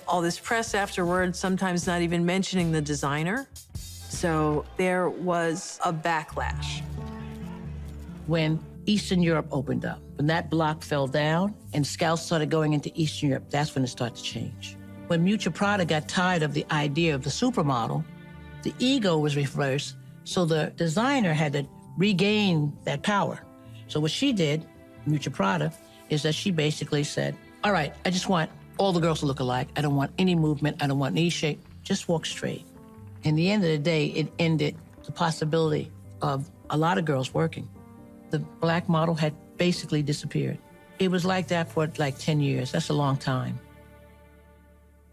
all this press afterwards, sometimes not even mentioning the designer. So there was a backlash. When Eastern Europe opened up, when that block fell down and scouts started going into Eastern Europe, that's when it started to change. When Miuccia Prada got tired of the idea of the supermodel, the ego was reversed, so the designer had to regain that power. So what she did, Miuccia Prada, is that she basically said, all right, I just want all the girls to look alike. I don't want any movement. I don't want any shape. Just walk straight. In the end of the day, it ended the possibility of a lot of girls working. The black model had basically disappeared. It was like that for like 10 years. That's a long time.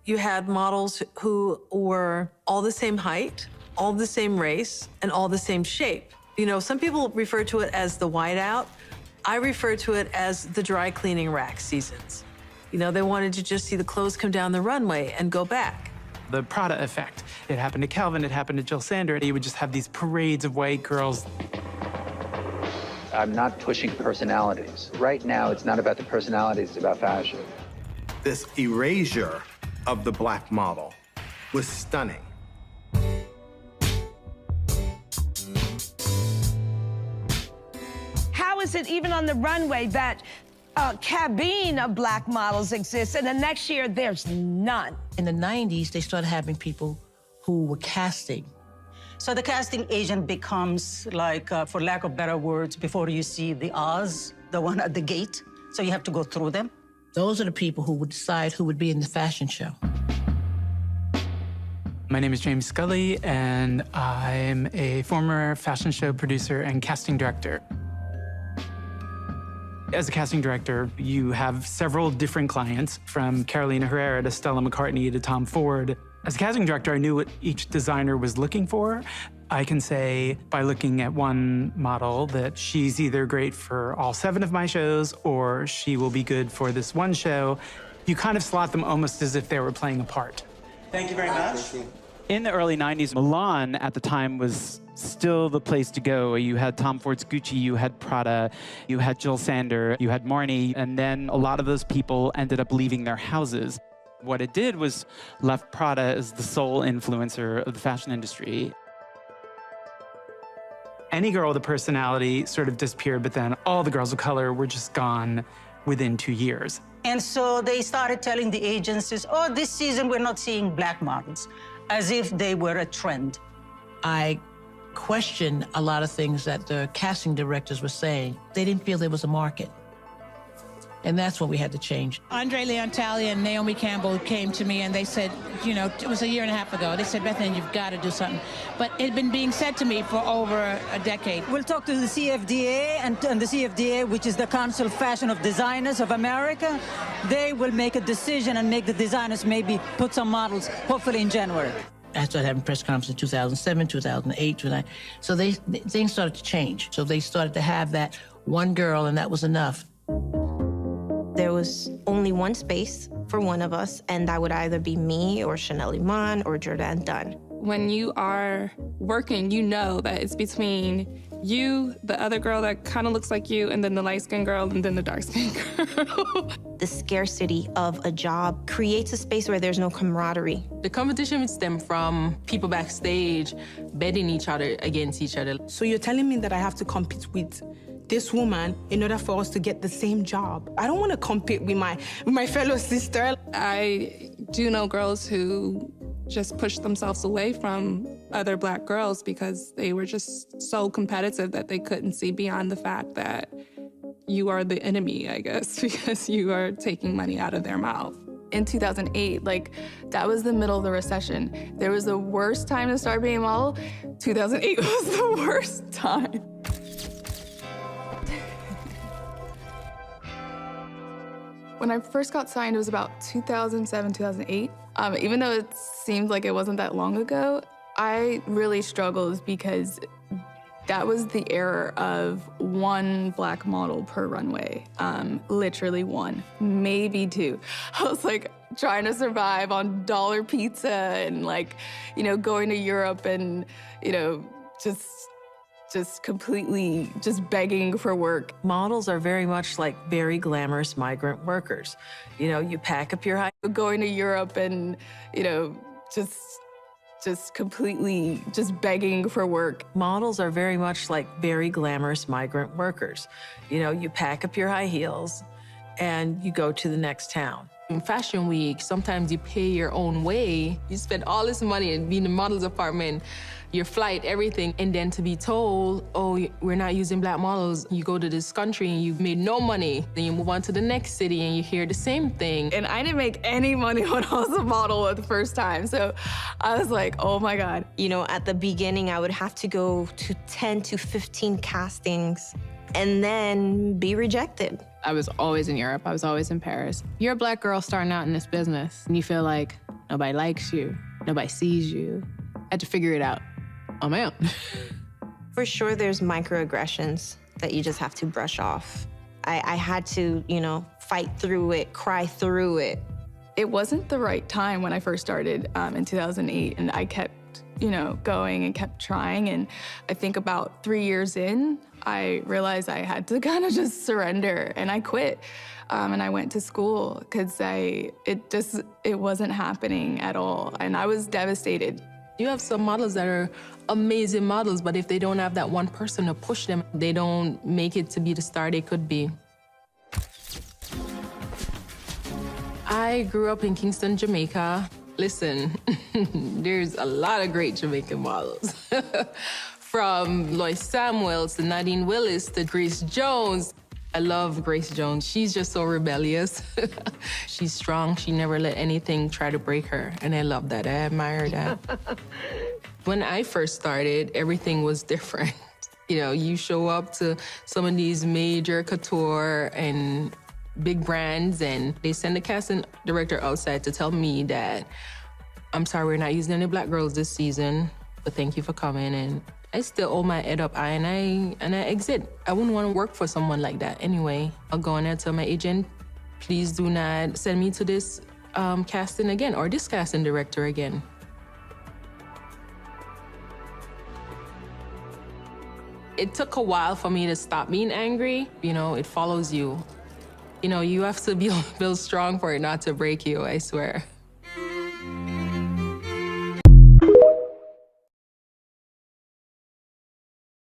You had models who were all the same height, all the same race, and all the same shape. You know, some people refer to it as the whiteout. I refer to it as the dry cleaning rack seasons. You know, they wanted to just see the clothes come down the runway and go back. The Prada effect. It happened to Calvin, it happened to Jill Sander. You would just have these parades of white girls. I'm not pushing personalities. Right now, it's not about the personalities, it's about fashion. This erasure of the black model was stunning. How is it even on the runway that a cabine of black models exists and the next year there's none? In the 90s, they started having people who were casting. So the casting agent becomes like, for lack of better words, before you see the Oz, the one at the gate. So you have to go through them. Those are the people who would decide who would be in the fashion show. My name is James Scully, and I'm a former fashion show producer and casting director. As a casting director, you have several different clients, from Carolina Herrera to Stella McCartney to Tom Ford. As a casting director, I knew what each designer was looking for. I can say by looking at one model that she's either great for all 7 of my shows or she will be good for this one show. You kind of slot them almost as if they were playing a part. Thank you very much. In the early 90s, Milan at the time was still the place to go. You had Tom Ford's Gucci, you had Prada, you had Jill Sander, you had Marni, and then a lot of those people ended up leaving their houses. What it did was left Prada as the sole influencer of the fashion industry. Any girl with a personality sort of disappeared, but then all the girls of color were just gone within 2 years. And so they started telling the agencies, oh, this season we're not seeing black models, as if they were a trend. I questioned a lot of things that the casting directors were saying. They didn't feel there was a market. And that's what we had to change. Andre Leontali and Naomi Campbell came to me and they said, you know, it was a year and a half ago. They said, Bethany, you've got to do something. But it had been being said to me for over a decade. We'll talk to the CFDA, and the CFDA, which is the Council of Fashion of Designers of America, they will make a decision and make the designers maybe put some models, hopefully in January. I started having press conferences in 2007, 2008, 2009. So things started to change. So they started to have that one girl, and that was enough. There was only one space for one of us, and that would either be me or Chanel Iman or Jordan Dunn. When you are working, you know that it's between you, the other girl that kind of looks like you, and then the light-skinned girl, and then the dark-skinned girl. The scarcity of a job creates a space where there's no camaraderie. The competition would stem from people backstage betting each other against each other. So you're telling me that I have to compete with this woman in order for us to get the same job? I don't want to compete with my fellow sister. I do know girls who just pushed themselves away from other black girls because they were just so competitive that they couldn't see beyond the fact that you are the enemy, I guess, because you are taking money out of their mouth. In 2008, that was the middle of the recession. There was the worst time to start being a model. 2008 was the worst time. When I first got signed, it was about 2007, 2008. Even though it seemed like it wasn't that long ago, I really struggled because that was the era of one black model per runway. Literally one, maybe 2. I was trying to survive on dollar pizza and going to Europe and, just just completely just begging for work. Models are very much like very glamorous migrant workers. You know, you pack up your high. Going to Europe and, you know, just completely just begging for work. Models are very much like very glamorous migrant workers. You know, you pack up your high heels and you go to the next town. In Fashion Week, sometimes you pay your own way. You spend all this money and be in the model's apartment, your flight, everything, and then to be told, oh, we're not using black models. You go to this country and you've made no money. Then you move on to the next city and you hear the same thing. And I didn't make any money when I was a model the first time. So I was like, oh my God. You know, at the beginning, I would have to go to 10 to 15 castings and then be rejected. I was always in Europe. I was always in Paris. You're a black girl starting out in this business, and you feel like nobody likes you, nobody sees you. I had to figure it out on my own. For sure, there's microaggressions that you just have to brush off. I had to, you know, fight through it, cry through it. It wasn't the right time when I first started in 2008, and I kept, you know, going and kept trying. And I think about 3 years in, I realized I had to kind of just surrender, and I quit. And I went to school because it wasn't happening at all. And I was devastated. You have some models that are amazing models, but if they don't have that one person to push them, they don't make it to be the star they could be. I grew up in Kingston, Jamaica. Listen, there's a lot of great Jamaican models. From Lois Samuels to Nadine Willis to Grace Jones. I love Grace Jones. She's just so rebellious. She's strong. She never let anything try to break her, and I love that. I admire that. When I first started, everything was different. You know, you show up to some of these major couture and big brands, and they send the casting director outside to tell me that, I'm sorry, we're not using any black girls this season, but thank you for coming. And I still hold my head up high, and I exit. I wouldn't want to work for someone like that anyway. I'll go in there and tell my agent, please do not send me to this casting again, or this casting director again. It took a while for me to stop being angry. You know, it follows you. You know, you have to build strong for it not to break you, I swear.